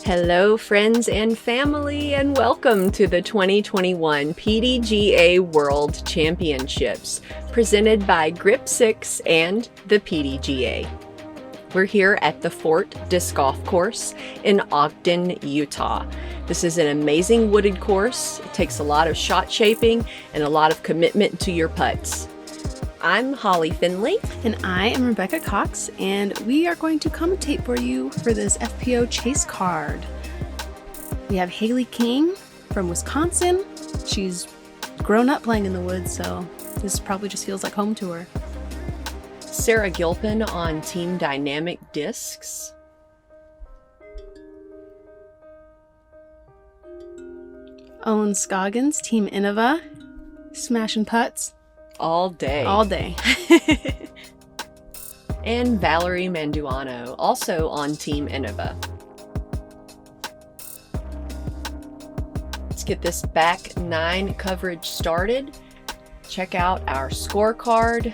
Hello, friends and family, and welcome to the 2021 PDGA World Championships, presented by Grip 6 and the PDGA. We're here at the Fort Disc Golf Course in Ogden, Utah. This is an amazing wooded course. It takes a lot of shot shaping and a lot of commitment to your putts. I'm Holly Finley. And I am Rebecca Cox, and we are going to commentate for you for this FPO chase card. We have Hailey King from Wisconsin. She's grown up playing in the woods, so this probably just feels like home to her. Sarah Gilpin on Team Dynamic Discs. Ohn Scoggins, Team Innova, smashing putts. All day. All day. And Valerie Mandujano, also on Team Innova. Let's get this back nine coverage started. Check out our scorecard.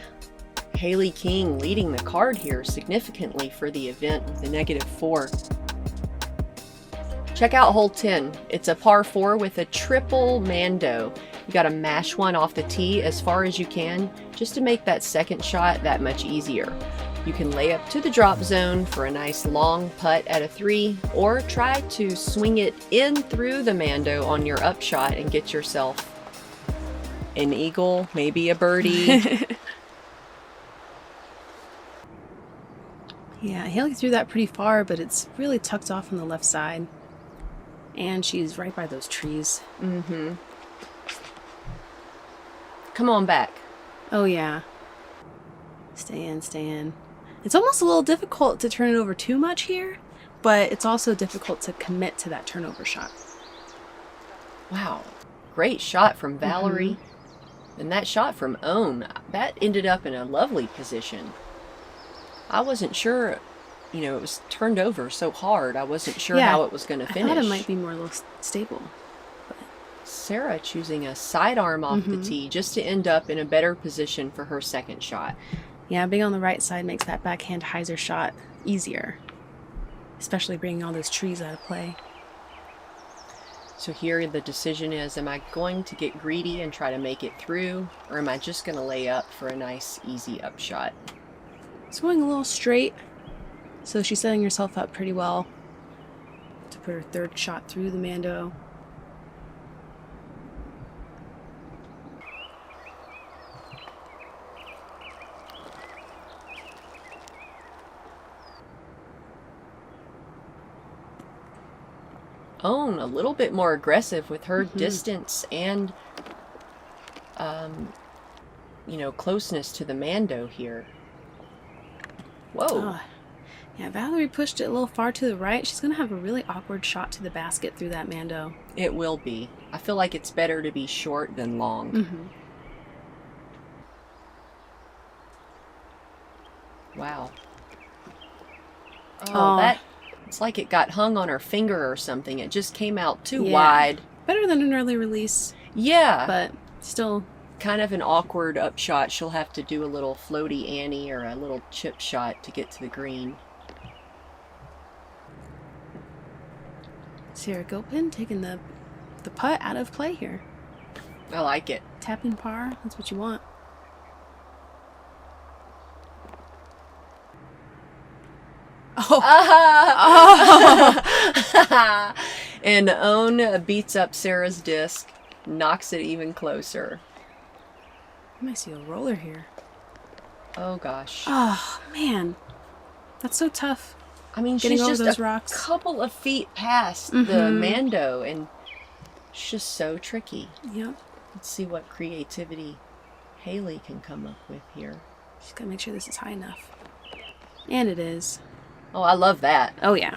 Hailey King leading the card here significantly for the event with a -4. Check out hole 10. It's a par 4 with a triple mando. You got to mash one off the tee as far as you can just to make that second shot that much easier. You can lay up to the drop zone for a nice long putt at a 3, or try to swing it in through the mando on your upshot and get yourself an eagle, maybe a birdie. Yeah, Hailey threw that pretty far, but it's really tucked off on the left side. And she's right by those trees. Mm-hmm. Come on back. Oh, yeah. Stay in, stay in. It's almost a little difficult to turn it over too much here, but it's also difficult to commit to that turnover shot. Wow. Great shot from Valerie. Mm-hmm. And that shot from Ohn, that ended up in a lovely position. I wasn't sure, it was turned over so hard. I wasn't sure how it was going to finish. I thought it might be more stable. Sarah choosing a sidearm off the tee just to end up in a better position for her second shot. Yeah, being on the right side makes that backhand hyzer shot easier, especially bringing all those trees out of play. So here the decision is, am I going to get greedy and try to make it through, or am I just going to lay up for a nice, easy upshot? It's going a little straight, so she's setting herself up pretty well to put her third shot through the mando. Ohn a little bit more aggressive with her distance and closeness to the mando here. Whoa. Oh, yeah, Valerie pushed it a little far to the right. She's going to have a really awkward shot to the basket through that mando. It will be. I feel like it's better to be short than long. Wow. Oh, it's like it got hung on her finger or something. It just came out too wide. Better than an early release. Yeah. But still kind of an awkward upshot. She'll have to do a little floaty Annie or a little chip shot to get to the green. Sarah Gilpin taking the putt out of play here. I like it. Tapping par, that's what you want. And Ohn beats up Sarah's disc, knocks it even closer. I might see a roller here. Oh gosh. Oh man, that's so tough. I mean, getting she's over just those a rocks. Couple of feet past the mando, and it's just so tricky. Yep. Let's see what creativity Hailey can come up with here. She's gotta make sure this is high enough. And it is. Oh, I love that. Oh yeah.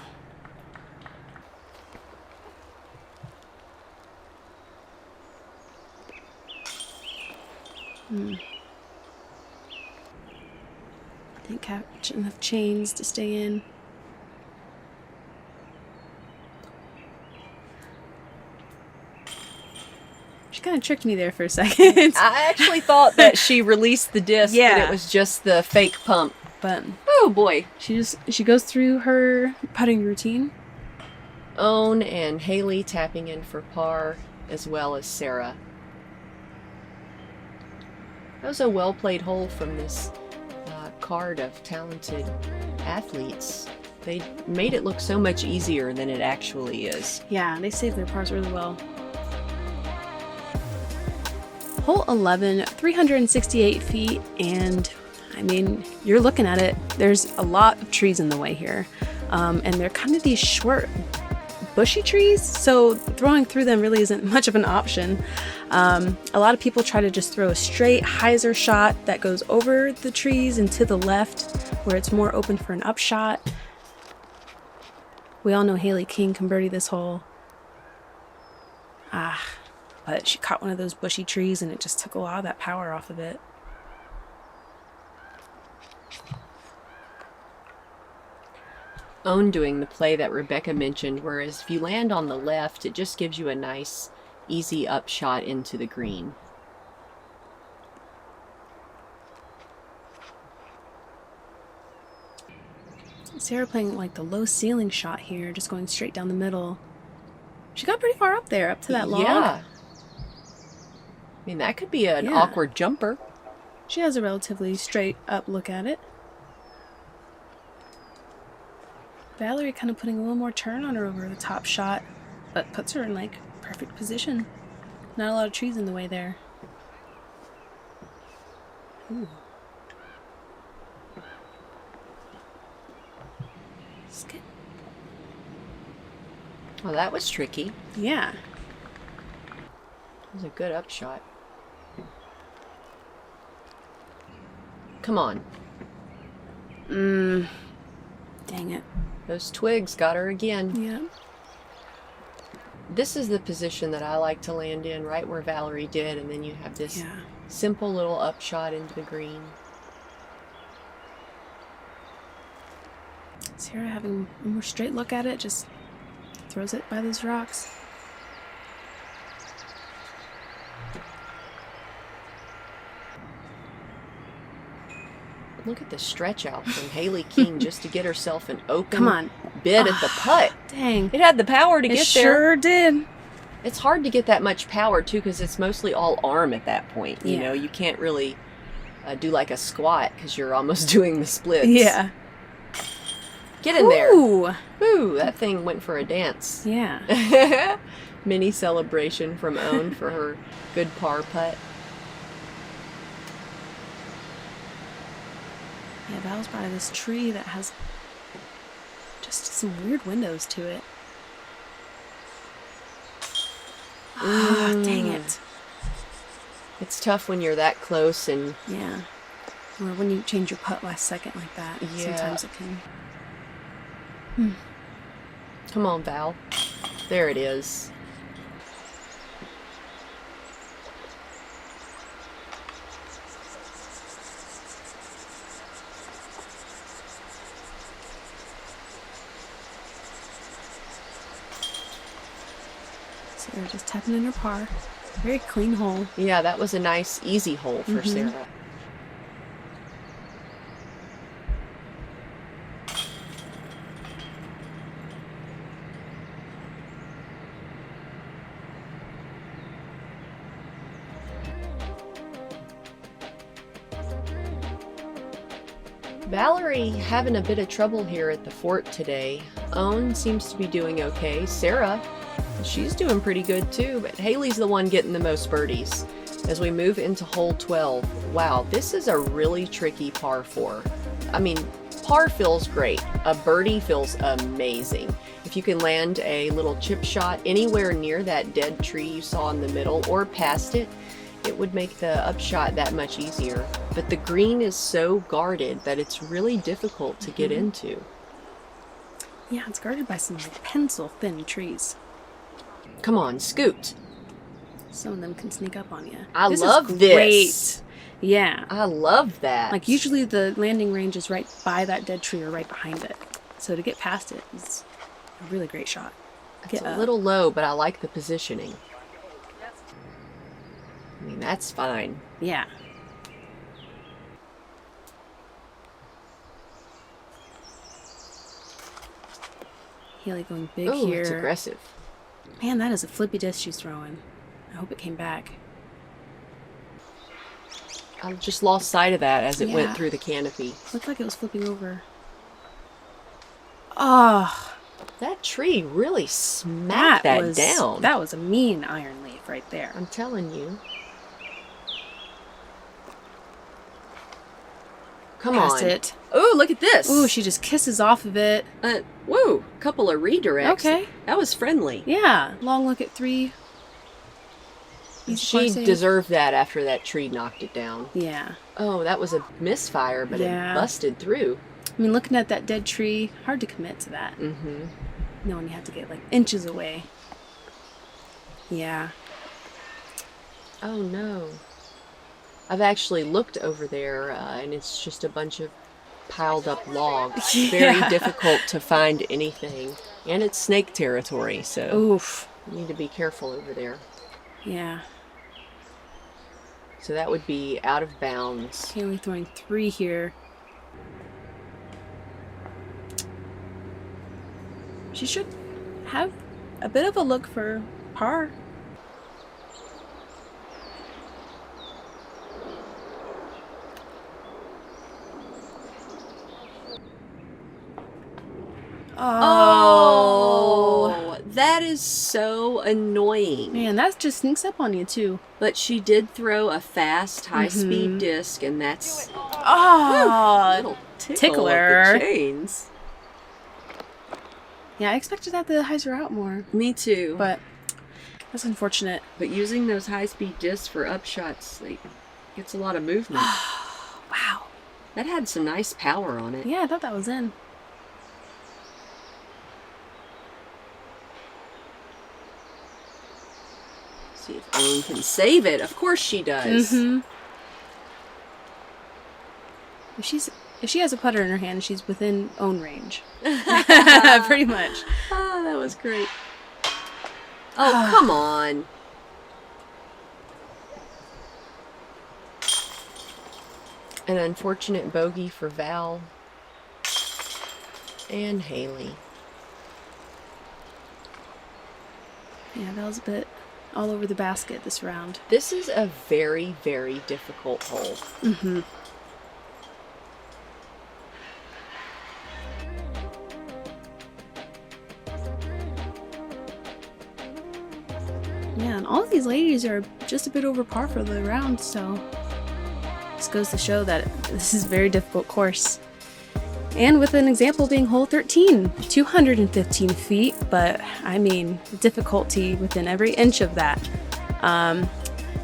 Didn't catch enough chains to stay in. She kind of tricked me there for a second. I actually thought that she released the disc, but it was just the fake pump. But oh boy, she goes through her putting routine. Ohn and Hailey tapping in for par, as well as Sarah. That was a well-played hole from this card of talented athletes. They made it look so much easier than it actually is. Yeah, they saved their pars really well. Hole 11, 368 feet, and I mean, you're looking at it, there's a lot of trees in the way here. And they're kind of these short, bushy trees, so throwing through them really isn't much of an option. A lot of people try to just throw a straight hyzer shot that goes over the trees and to the left, where it's more open for an upshot. We all know Hailey King can birdie this hole. But she caught one of those bushy trees and it just took a lot of that power off of it. Ohn doing the play that Rebecca mentioned, whereas if you land on the left, it just gives you a nice, easy upshot into the green. Sarah playing like the low ceiling shot here, just going straight down the middle. She got pretty far up there, up to that log. Yeah. I mean, that could be an awkward jumper. She has a relatively straight up look at it. Valerie kind of putting a little more turn on her over the top shot, but puts her in like perfect position. Not a lot of trees in the way there. Ooh. Skip. Well, that was tricky. Yeah. It was a good upshot. Come on. Dang it. Those twigs got her again. Yeah. This is the position that I like to land in, right where Valerie did, and then you have this simple little upshot into the green. Sarah having a more straight look at it, just throws it by those rocks. Look at the stretch out from Hailey King just to get herself an open bid at the putt. Dang. It had the power to get there. It sure did. It's hard to get that much power, too, because it's mostly all arm at that point. You know, you can't really do like a squat because you're almost doing the splits. Yeah. Get in there. Ooh, that thing went for a dance. Yeah. Mini celebration from Ohn for her good par putt. Yeah, Val's by this tree that has just some weird windows to it. Dang it. It's tough when you're that close and... Yeah. Or when you change your putt last second like that. Yeah. Sometimes it can... Come on, Val. There it is. Sarah just tapping in her par. Very clean hole. Yeah, that was a nice, easy hole for Sarah. Valerie having a bit of trouble here at the fort today. Ohn seems to be doing okay. Sarah, she's doing pretty good too, but Hailey's the one getting the most birdies. As we move into hole 12, wow, this is a really tricky par 4. I mean, par feels great. A birdie feels amazing. If you can land a little chip shot anywhere near that dead tree you saw in the middle or past it, it would make the upshot that much easier. But the green is so guarded that it's really difficult to get into. Yeah, it's guarded by some like pencil-thin trees. Come on, scoot. Some of them can sneak up on you. I love this. Great. Yeah. I love that. Like usually the landing range is right by that dead tree or right behind it. So to get past it is a really great shot. It's a little low, but I like the positioning. I mean, that's fine. Yeah. Hailey going big Oh, here. it's aggressive. Man, that is a flippy disc she's throwing. I hope it came back. I just lost sight of that as it Yeah. went through the canopy. Looked like it was flipping over. Oh, That tree really smacked that down. That was a mean iron leaf right there. I'm telling you. Come Past on. it. Oh, look at this. Ooh, she just kisses off of it. Whoa, couple of redirects. Okay. That was friendly. Yeah, long look at 3. She deserved that after that tree knocked it down. Yeah. Oh, that was a misfire, but Yeah. it busted through. I mean, looking at that dead tree, hard to commit to that. Mm-hmm. Knowing you have to get like inches away. Yeah. Oh, no. I've actually looked over there, and it's just a bunch of piled up logs. Yeah. Very difficult to find anything. And it's snake territory, so Oof. you need to be careful over there. Yeah. So that would be out of bounds. Okay, we're throwing 3 here. She should have a bit of a look for par. Oh, that is so annoying. Man, that just sneaks up on you too. But she did throw a fast, high-speed disc, and that's Oh, little tickler. Of the chains. Yeah, I expected that to hyzer out more, Me too. but that's unfortunate. But using those high-speed discs for upshots, like, gets a lot of movement. Wow. That had some nice power on it. Yeah, I thought that was in. See if Ohn can save it. Of course she does. Mm-hmm. If she has a putter in her hand, she's within Ohn range. Pretty much. Oh, that was great. Oh, come on. An unfortunate bogey for Val and Hailey. Yeah, that was a bit all over the basket this round. This is a very, very difficult hole. Mm-hmm. Yeah, and all of these ladies are just a bit over par for the round, so this goes to show that this is a very difficult course. And with an example being hole 13, 215 feet, but I mean, difficulty within every inch of that.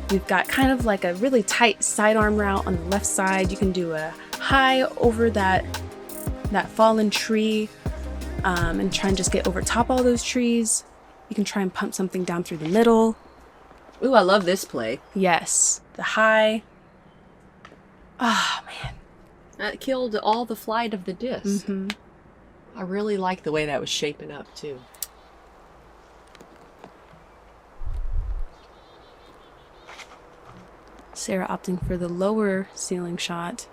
We've got kind of like a really tight sidearm route on the left side. You can do a high over that fallen tree and try and just get over top all those trees. You can try and pump something down through the middle. Ooh, I love this play. Yes, the high. Oh, man. That killed all the flight of the disc. Mm-hmm. I really like the way that was shaping up, too. Sarah opting for the lower ceiling shot.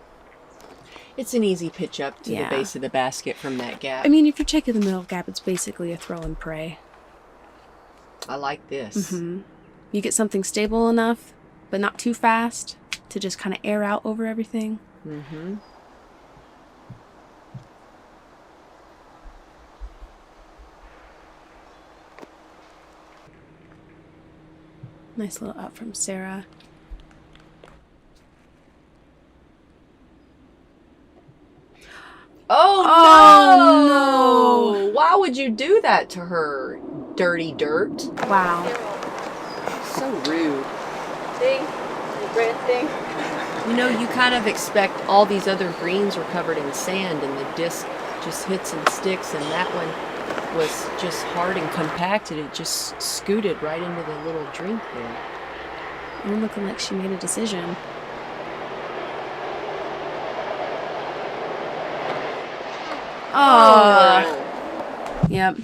It's an easy pitch up to Yeah. the base of the basket from that gap. I mean, if you're taking the middle gap, it's basically a throw and pray. I like this. Mm-hmm. You get something stable enough, but not too fast, to just kind of air out over everything. Mm-hmm. Nice little up from Sarah. Oh, no! Why would you do that to her, dirty dirt? Wow. So rude. Thing, red thing. You know, you kind of expect all these other greens were covered in sand and the disc just hits and sticks, and that one was just hard and compacted. It just scooted right into the little drink there. I'm looking like she made a decision. Oh. Yep.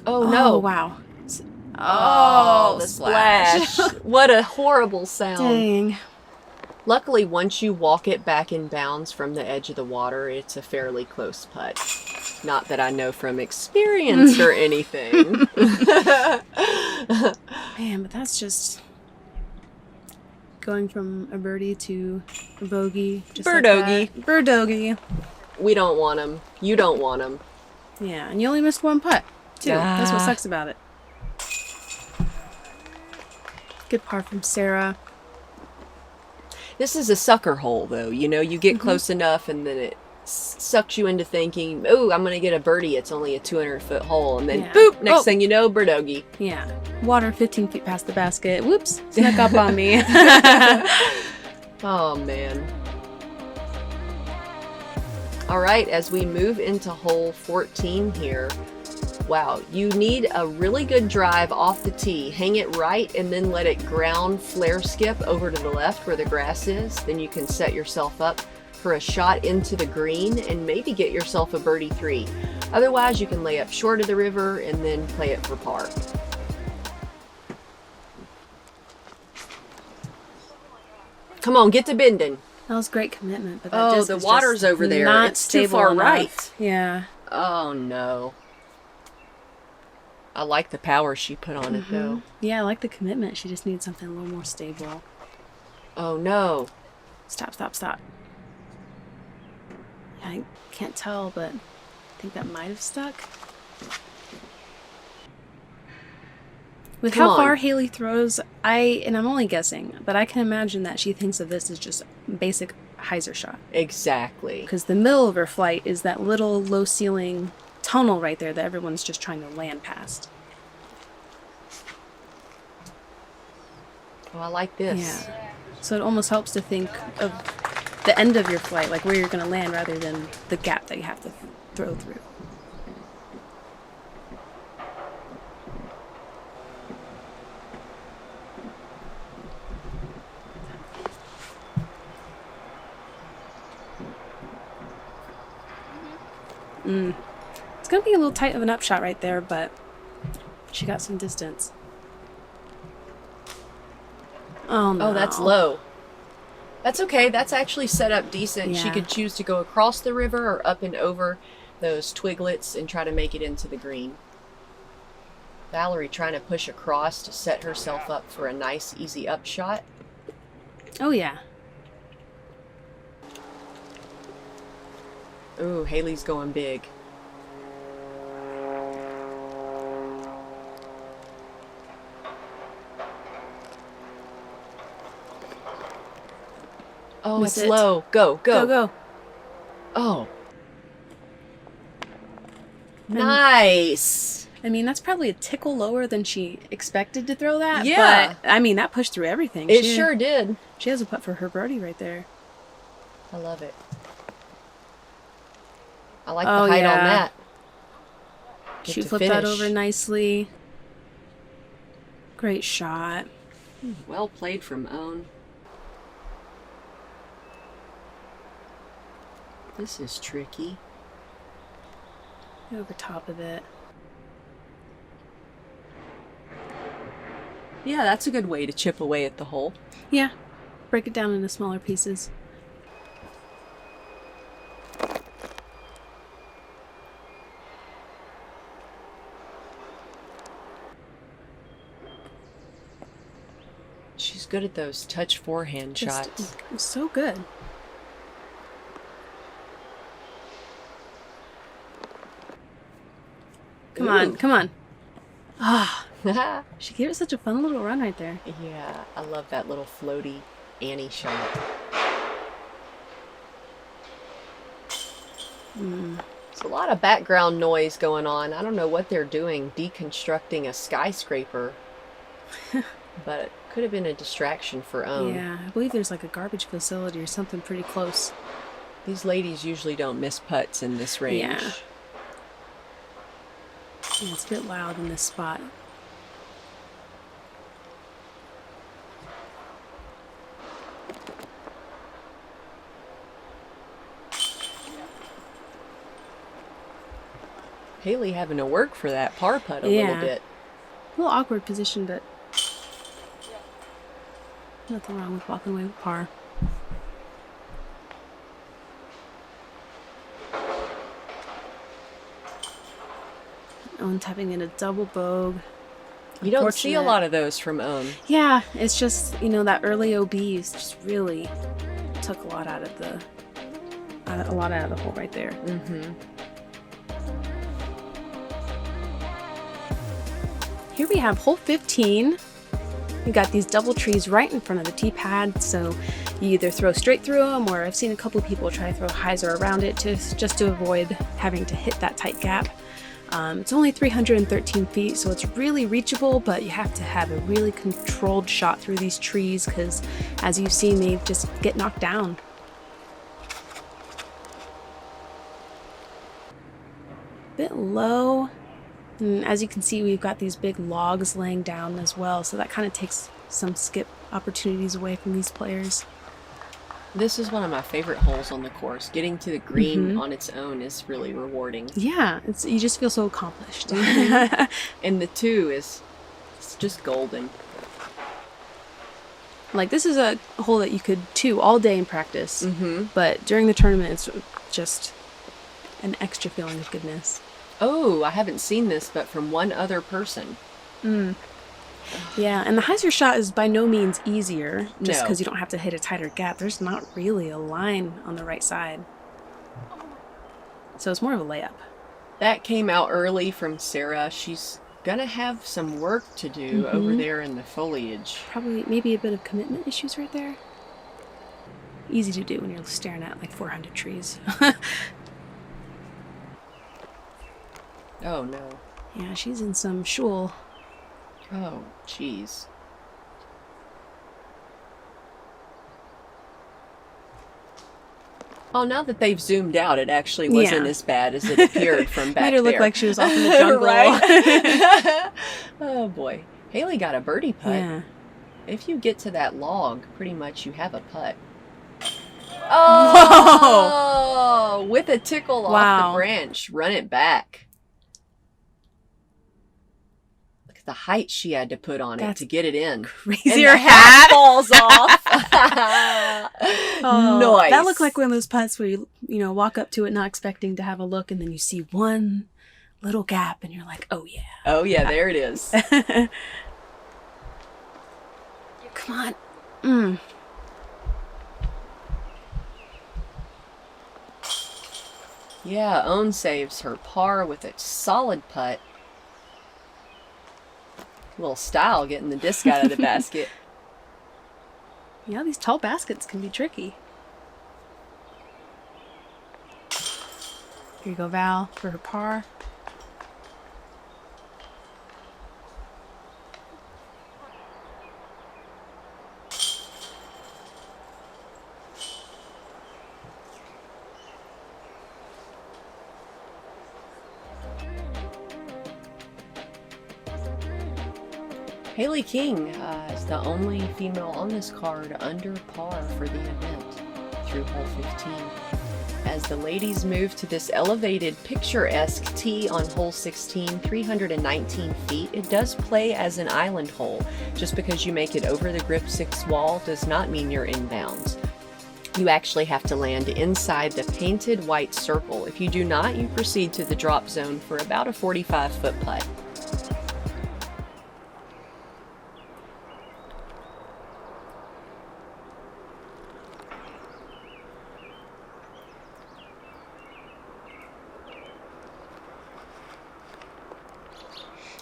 Oh, no. Oh, wow. Oh, the splash. What a horrible sound. Dang. Luckily, once you walk it back in bounds from the edge of the water, it's a fairly close putt. Not that I know from experience or anything. Man, but that's just going from a birdie to a bogey. Just Birdogey. Like Birdogey. We don't want them. You don't want them. Yeah, and you only missed one putt, too. That's what sucks about it. Good par from Sarah. This is a sucker hole, though. You know, you get close enough and then it sucks you into thinking, oh, I'm going to get a birdie. It's only a 200-foot hole. And then, boop, next thing you know, birdogey. Yeah. Water 15 feet past the basket. Whoops. Snuck up on me. Oh, man. All right, as we move into hole 14 here, wow, you need a really good drive off the tee. Hang it right and then let it ground flare skip over to the left where the grass is. Then you can set yourself up for a shot into the green and maybe get yourself a birdie 3. Otherwise, you can lay up short of the river and then play it for par. Come on, get to bending. That was great commitment. But that the water's over there. Not it's too stable far enough. right. Yeah. Oh, no. I like the power she put on it, though. Yeah, I like the commitment. She just needs something a little more stable. Oh, no. Stop, stop, stop. I can't tell, but I think that might have stuck. With Come how on. far Hailey throws, and I'm only guessing, but I can imagine that she thinks of this as just a basic hyzer shot. Exactly. Because the middle of her flight is that little low ceiling tunnel right there that everyone's just trying to land past. Oh, I like this. Yeah. So it almost helps to think of the end of your flight, like where you're going to land, rather than the gap that you have to throw through. It's going to be a little tight of an upshot right there, but she got some distance. Oh, no. Oh, that's low. That's okay. That's actually set up decent. She Yeah. could choose to go across the river or up and over those twiglets and try to make it into the green. Valerie trying to push across to set herself up for a nice, easy upshot. Oh, yeah. Ooh, Hailey's going big. Oh, Miss it's it. low. Go, go. Go, go. Oh. Nice. I mean, that's probably a tickle lower than she expected to throw that. Yeah. But, I mean, that pushed through everything. It sure did. She has a putt for her birdie right there. I love it. I like Oh, the height yeah. on that. Get She to flipped that finish. over nicely. Great shot. Well played from Ohn. This is tricky. Over top of it. Yeah, that's a good way to chip away at the hole. Yeah. Break it down into smaller pieces. She's good at those touch forehand shots. So good. Come on, come on. Ah, she gave it such a fun little run right there. Yeah, I love that little floaty Annie shot. There's a lot of background noise going on. I don't know what they're doing, deconstructing a skyscraper. But it could have been a distraction for Ohn. Yeah, I believe there's like a garbage facility or something pretty close. These ladies usually don't miss putts in this range. Yeah. Yeah, it's a bit loud in this spot. Hailey having to work for that par putt a Yeah. little bit. A little awkward position, but nothing wrong with walking away with par. Ohn tapping in a double bogue. You don't see a lot of those from Ohn. Yeah, it's just, that early OBs just really took a lot out of the hole right there. Mm-hmm. Here we have hole 15. You got these double trees right in front of the tee pad, so you either throw straight through them, or I've seen a couple of people try to throw a hyzer around it just to avoid having to hit that tight gap. It's only 313 feet, so it's really reachable, but you have to have a really controlled shot through these trees because, as you've seen, they just get knocked down. Bit low, and as you can see, we've got these big logs laying down as well, so that kind of takes some skip opportunities away from these players. This is one of my favorite holes on the course. Getting to the green on its own is really rewarding. Yeah, you just feel so accomplished. And the 2 it's just golden. Like, this is a hole that you could 2 all day in practice, but during the tournament, it's just an extra feeling of goodness. Oh, I haven't seen this, but from one other person. Yeah, and the hyzer shot is by no means easier, just No. because you don't have to hit a tighter gap. There's not really a line on the right side. So it's more of a layup. That came out early from Sarah. She's gonna have some work to do over there in the foliage. Probably, maybe a bit of commitment issues right there. Easy to do when you're staring at like 400 trees. Oh, no. Yeah, she's in some shul. Oh, jeez. Oh, now that they've zoomed out, it actually wasn't as bad as it appeared from back Made her there. look like she was off in the jungle. Right? Oh, boy. Hailey got a birdie putt. Yeah. If you get to that log, pretty much you have a putt. Oh! With a tickle off the branch. Run it back. Look at the height she had to put on it to get it in. Crazy. And Your the hat falls off. Nice. That looked like one of those putts where you walk up to it not expecting to have a look, and then you see one little gap, and you're like, oh yeah. Oh yeah, there it is. Come on. Yeah, Ohn saves her par with a solid putt. A little style getting the disc out of the basket. Yeah, these tall baskets can be tricky. Here you go, Val, for her par. Hailey King is the only female on this card under par for the event through hole 15. As the ladies move to this elevated picturesque tee on hole 16, 319 feet, it does play as an island hole. Just because you make it over the grip 6 wall does not mean you're inbounds. You actually have to land inside the painted white circle. If you do not, you proceed to the drop zone for about a 45-foot putt.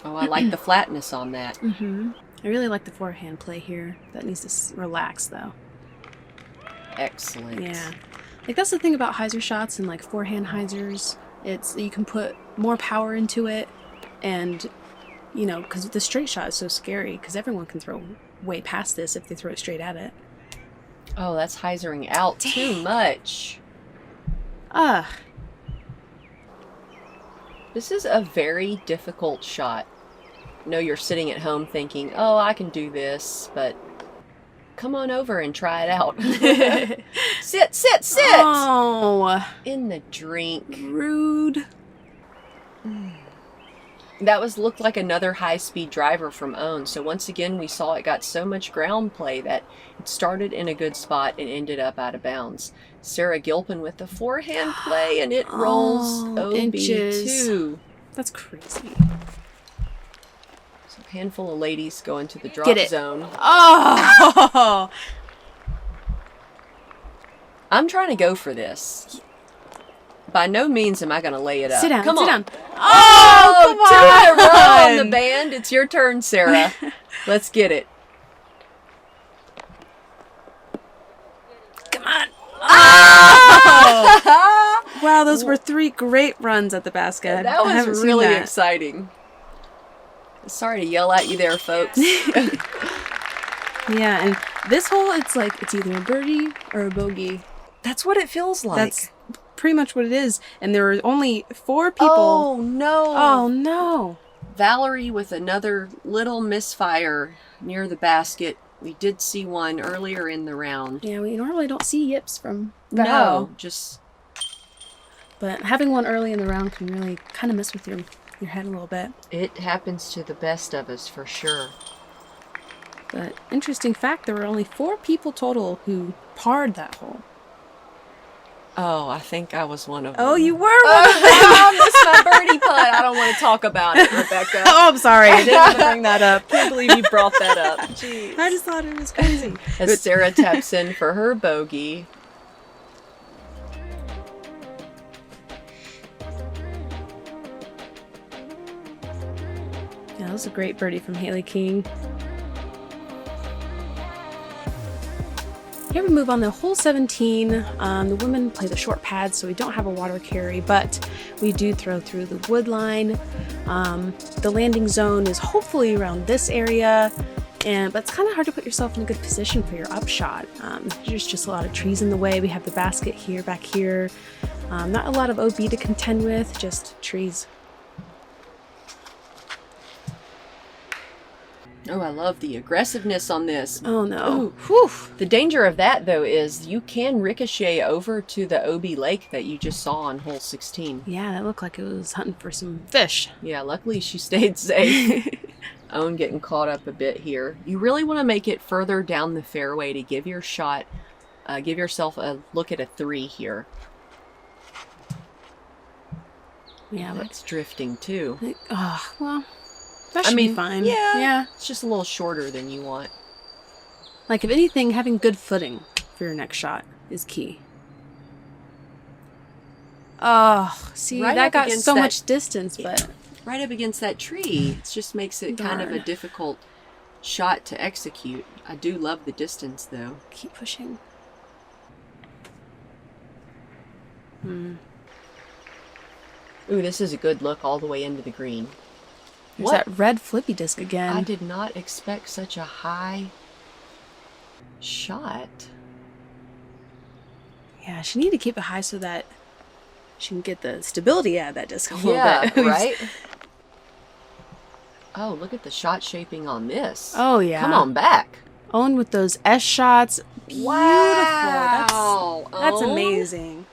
Oh, I like the flatness on that. I really like the forehand play here. That needs to relax, though. Excellent. Yeah. Like, that's the thing about hyzer shots and, like, forehand hyzers. It's, you can put more power into it, and, because the straight shot is so scary, because everyone can throw way past this if they throw it straight at it. Oh, that's hyzering out too much. This is a very difficult shot. I know you're sitting at home thinking, oh, I can do this, but come on over and try it out. Sit! Oh! In the drink. Rude. That looked like another high-speed driver from Ohn. So once again, we saw it got so much ground play that it started in a good spot and ended up out of bounds. Sarah Gilpin with the forehand play, and it rolls OB2. That's crazy. So a handful of ladies go into the drop Get it. zone. Oh! I'm trying to go for this. By no means am I going to lay it up. Sit down. Come sit on. down. Oh, come Two in a row on on. the band. It's your turn, Sarah. Let's get it. Come on. Oh! Wow, those were 3 great runs at the basket. That I haven't was seen really that. exciting. Sorry to yell at you there, folks. Yeah, and this hole, it's either a birdie or a bogey. That's what it feels like. That's pretty much what it is. And there are only 4 people. Oh, no. Oh, no. Valerie with another little misfire near the basket. We did see one earlier in the round. Yeah, we normally don't see yips from No, Val. just... But having one early in the round can really kind of mess with your head a little bit. It happens to the best of us, for sure. But interesting fact, there were only 4 people total who parred that hole. Oh, I think I was one of them. Oh, you were one Oh, of them! I missed my birdie putt. I don't want to talk about it, Rebecca. Oh, I'm sorry. I didn't want to bring that up. Can't believe you brought that up. Jeez. I just thought it was crazy. As Sarah taps in for her bogey. Yeah, that was a great birdie from Hailey King. Here we move on to hole 17. The women play the short pads, so we don't have a water carry, but we do throw through the wood line. The landing zone is hopefully around this area, but it's kind of hard to put yourself in a good position for your upshot. There's just a lot of trees in the way. We have the basket here, back here. Not a lot of OB to contend with, just trees. Oh, I love the aggressiveness on this. Oh no. Ooh. Whew. The danger of that, though, is you can ricochet over to the OB lake that you just saw on hole 16. Yeah, that looked like it was hunting for some fish. Yeah, luckily she stayed safe. Ohn getting caught up a bit here. You really want to make it further down the fairway to give your shot, give yourself a look at a 3 here. Yeah, but That's drifting too. oh, well, that should be fine. Yeah, it's just a little shorter than you want. Like, if anything, having good footing for your next shot is key. Oh, see, Right that up got against so that- much distance, but Right up against that tree. It just makes it kind of a Darn. difficult shot to execute. I do love the distance, though. keep pushing. Ooh, this is a good look all the way into the green. There's that red flippy disc again. I did not expect such a high shot. Yeah, she needed to keep it high so that she can get the stability out of that disc a little Yeah, bit. right? Oh, look at the shot shaping on this. Oh, yeah. Come on back. Ohn with those S shots. Beautiful. Wow. That's Ohn, amazing.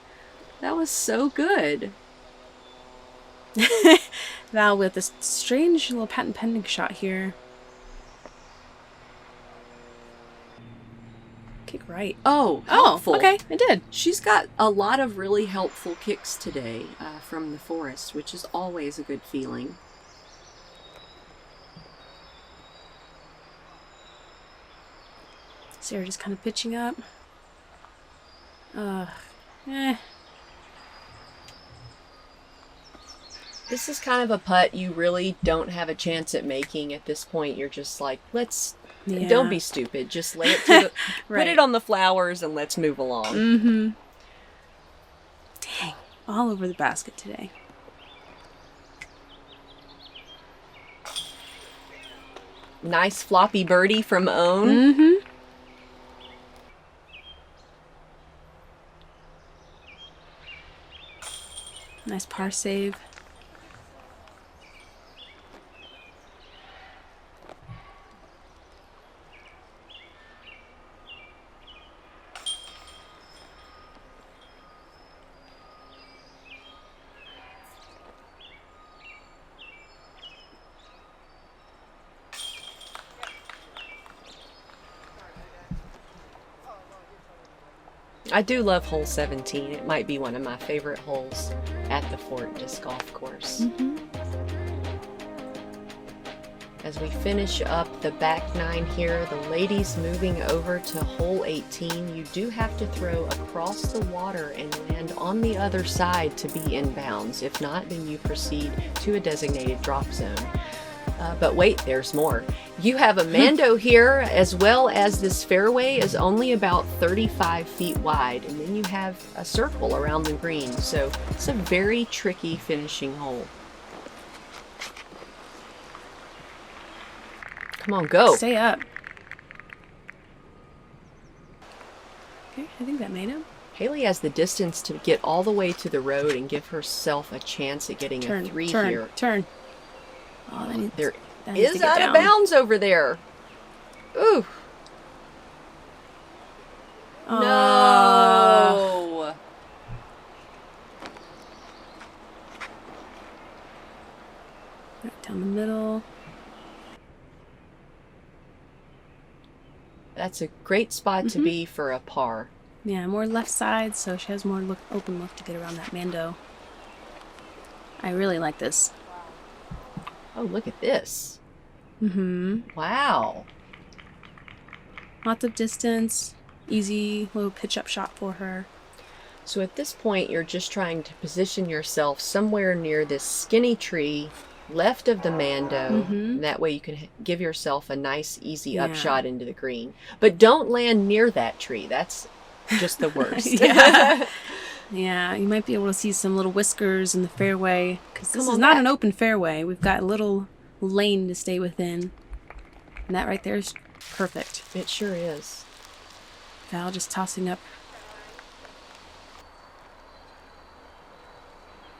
That was so good. Val with this strange little patent pending shot here. Kick right. Oh, helpful. Oh, okay, I did. She's got a lot of really helpful kicks today from the forest, which is always a good feeling. Sarah just kind of pitching up. This is kind of a putt you really don't have a chance at making at this point. You're just like, Yeah. don't be stupid. Just lay it to the, Right. put it on the flowers and let's move along. Mm-hmm. Dang, all over the basket today. Nice floppy birdie from Ohn. Mm-hmm. Nice par save. I do love hole 17. It might be one of my favorite holes at the Fort Disc Golf Course. Mm-hmm. As we finish up the back 9 here, the ladies moving over to hole 18, you do have to throw across the water and land on the other side to be in bounds. If not, then you proceed to a designated drop zone. But wait, there's more. You have a Mando here, as well as this fairway is only about 35 feet wide, and then you have a circle around the green. So it's a very tricky finishing hole. Come on, go. Stay up. Okay, I think that made him. Hailey has the distance to get all the way to the road and give herself a chance at getting a 3 here. Turn. Oh, there is out of bounds over there. Ooh. Oh. No. Right down the middle. That's a great spot to be for a par. Yeah, more left side, so she has more open look to get around that Mando. I really like this. Oh, look at this. Mm-hmm. Wow. Lots of distance. Easy little pitch-up shot for her. So at this point, you're just trying to position yourself somewhere near this skinny tree left of the Mando. That way you can give yourself a nice, easy upshot into the green. But don't land near that tree. That's just the worst. Yeah, you might be able to see some little whiskers in the fairway, because this is not an open fairway. We've got a little lane to stay within. And that right there is perfect. It sure is. Val just tossing up.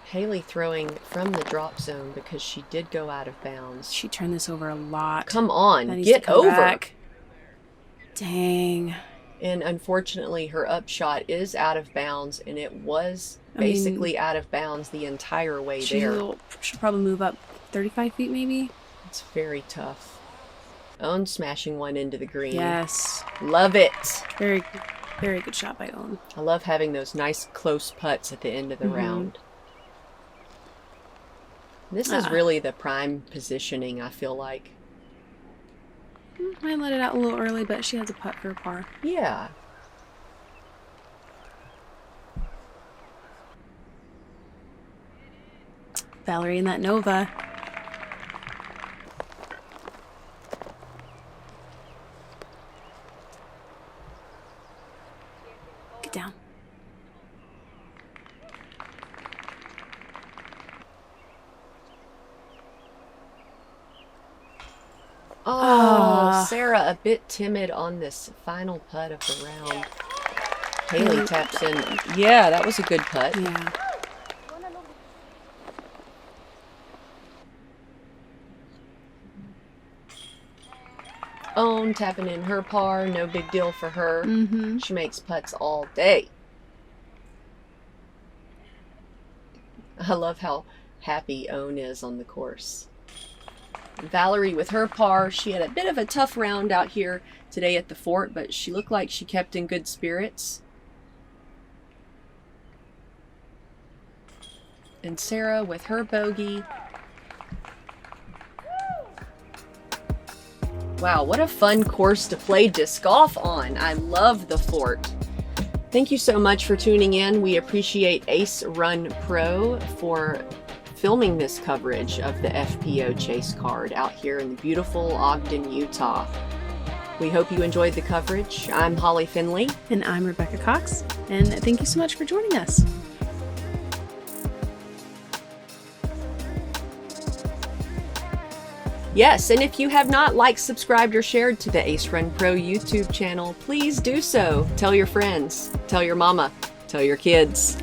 Hailey throwing from the drop zone because she did go out of bounds. She turned this over a lot. Come on, get over. Back. Dang. And unfortunately, her upshot is out of bounds, and it was basically out of bounds the entire way there. She'll probably move up 35 feet, maybe. It's very tough. Ohn smashing one into the green. Yes. Love it. Very, very good shot by Ohn. I love having those nice close putts at the end of the round. This is really the prime positioning, I feel like. I let it out a little early, but she has a putt for a par. Yeah. Valerie in that Nova. Get down. Oh, Sarah a bit timid on this final putt of the round. Hailey taps in. Yeah, that was a good putt. Yeah. Ohn tapping in her par. No big deal for her. She makes putts all day. I love how happy Ohn is on the course. Valerie with her par. She had a bit of a tough round out here today at the fort, but she looked like she kept in good spirits. And Sarah with her bogey. Wow, what a fun course to play disc golf on. I love the fort. Thank you so much for tuning in. We appreciate Ace Run Pro for filming this coverage of the FPO Chase Card out here in the beautiful Ogden, Utah. We hope you enjoyed the coverage. I'm Holly Finley. And I'm Rebecca Cox. And thank you so much for joining us. Yes, and if you have not liked, subscribed, or shared to the Ace Run Pro YouTube channel, please do so. Tell your friends, tell your mama, tell your kids.